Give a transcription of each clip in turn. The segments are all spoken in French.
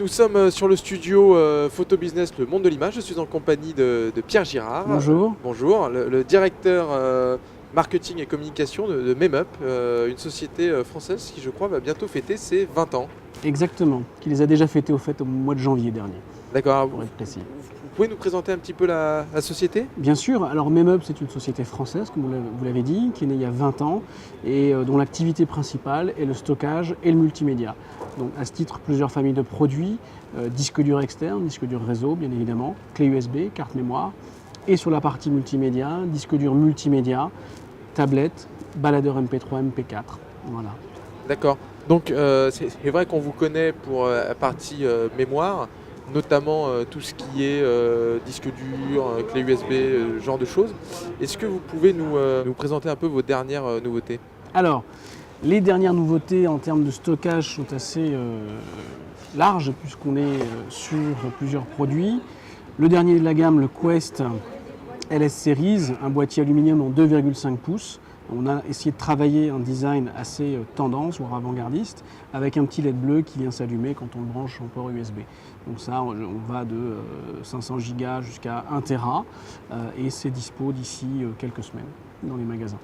Nous sommes sur le studio Photo Business Le Monde de l'Image. Je suis en compagnie de Pierre Girard. Bonjour. Bonjour, le directeur marketing et communication de Memup, une société française qui, je crois, va bientôt fêter ses 20 ans. Exactement, qui les a déjà fêtés au mois de janvier dernier, D'accord. pour être précis. Vous pouvez nous présenter un petit peu la société ? Bien sûr, alors Memup, c'est une société française, comme vous l'avez dit, qui est née il y a 20 ans et dont l'activité principale est le stockage et le multimédia. Donc à ce titre, plusieurs familles de produits, disques durs externes, disques durs réseau bien évidemment, clé USB, carte mémoire, et sur la partie multimédia, disques durs multimédia, tablettes, baladeurs MP3, MP4, voilà. D'accord. Donc c'est vrai qu'on vous connaît pour la partie mémoire, notamment tout ce qui est disque dur, clé USB, ce genre de choses. Est-ce que vous pouvez nous présenter un peu vos dernières nouveautés ? Alors, les dernières nouveautés en termes de stockage sont assez larges puisqu'on est sur plusieurs produits. Le dernier de la gamme, le Quest LS Series, un boîtier aluminium en 2,5 pouces. On a essayé de travailler un design assez tendance, voire avant-gardiste, avec un petit LED bleu qui vient s'allumer quand on le branche en port USB. Donc ça, on va de 500 Go jusqu'à 1 Tera et c'est dispo d'ici quelques semaines dans les magasins.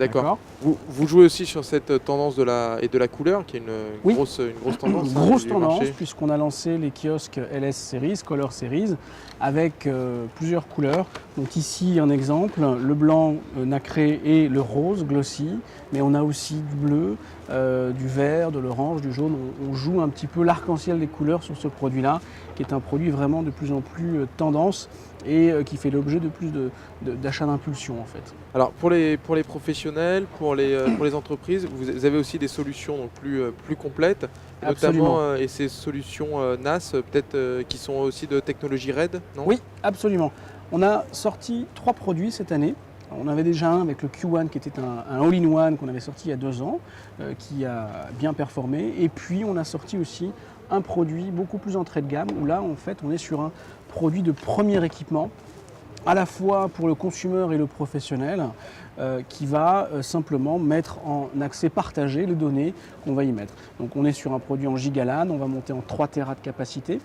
D'accord. Vous jouez aussi sur cette tendance de la couleur, qui est une grosse tendance. Une grosse du tendance, marché. puisqu'on a lancé les kiosques LS Series, Color Series, avec plusieurs couleurs. Donc ici un exemple, le blanc nacré et le rose glossy, mais on a aussi du bleu, du vert, de l'orange, du jaune. On joue un petit peu l'arc-en-ciel des couleurs sur ce produit-là, qui est un produit vraiment de plus en plus tendance et qui fait l'objet de plus d'achats d'impulsion en fait. Alors pour les professionnels, pour les entreprises, vous avez aussi des solutions donc plus complètes, notamment et ces solutions NAS peut-être qui sont aussi de technologie RAID, non ? Oui, absolument. On a sorti 3 produits cette année. On avait déjà un avec le Q1 qui était un all-in-one qu'on avait sorti il y a 2 ans, qui a bien performé. Et puis on a sorti aussi un produit beaucoup plus entrée de gamme, où là en fait on est sur un produit de premier équipement, à la fois pour le consumer et le professionnel, qui va simplement mettre en accès partagé les données qu'on va y mettre. Donc on est sur un produit en gigaLAN, on va monter en 3 Tera de capacité.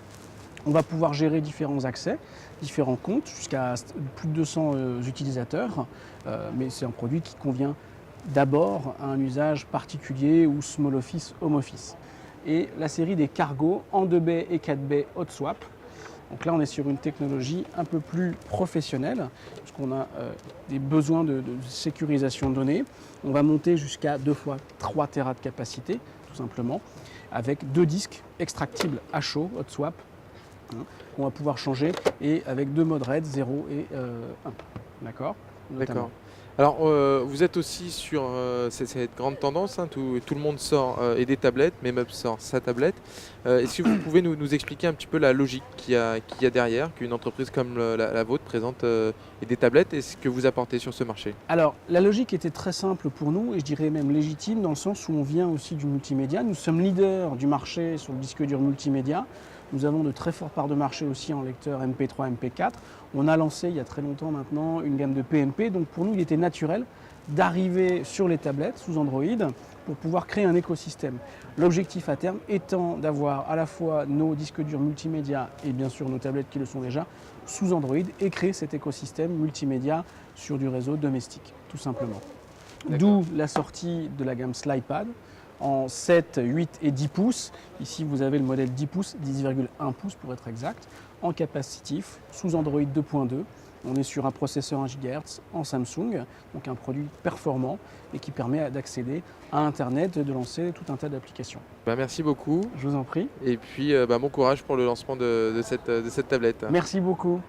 On va pouvoir gérer différents accès, différents comptes, jusqu'à plus de 200 utilisateurs. Mais c'est un produit qui convient d'abord à un usage particulier ou small office, home office. Et la série des cargos en 2B et 4B hot swap. Donc là, on est sur une technologie un peu plus professionnelle, puisqu'on a des besoins de sécurisation de données. On va monter jusqu'à 2 fois 3 Tera de capacité, tout simplement, avec 2 disques extractibles à chaud, hot swap, qu'on va pouvoir changer, et avec 2 modes RAID, 0 et 1. D'accord ? D'accord. Alors vous êtes aussi sur cette grande tendance, hein, tout le monde sort et des tablettes, Memup sort sa tablette. Est-ce que vous pouvez nous expliquer un petit peu la logique qu'il y a derrière, qu'une entreprise comme la vôtre présente et des tablettes, et ce que vous apportez sur ce marché ? Alors, la logique était très simple pour nous, et je dirais même légitime, dans le sens où on vient aussi du multimédia. Nous sommes leaders du marché sur le disque dur multimédia. Nous avons de très fortes parts de marché aussi en lecteur MP3, MP4. On a lancé il y a très longtemps maintenant une gamme de PNP, donc pour nous il était naturel d'arriver sur les tablettes sous Android pour pouvoir créer un écosystème. L'objectif à terme étant d'avoir à la fois nos disques durs multimédia et bien sûr nos tablettes qui le sont déjà sous Android et créer cet écosystème multimédia sur du réseau domestique, tout simplement. D'où la sortie de la gamme SlidePad en 7, 8 et 10 pouces. Ici, vous avez le modèle 10 pouces, 10,1 pouces pour être exact, en capacitif, sous Android 2.2. On est sur un processeur 1 GHz en Samsung, donc un produit performant et qui permet d'accéder à Internet et de lancer tout un tas d'applications. Merci beaucoup. Je vous en prie. Et puis bon courage pour le lancement de cette tablette. Merci beaucoup.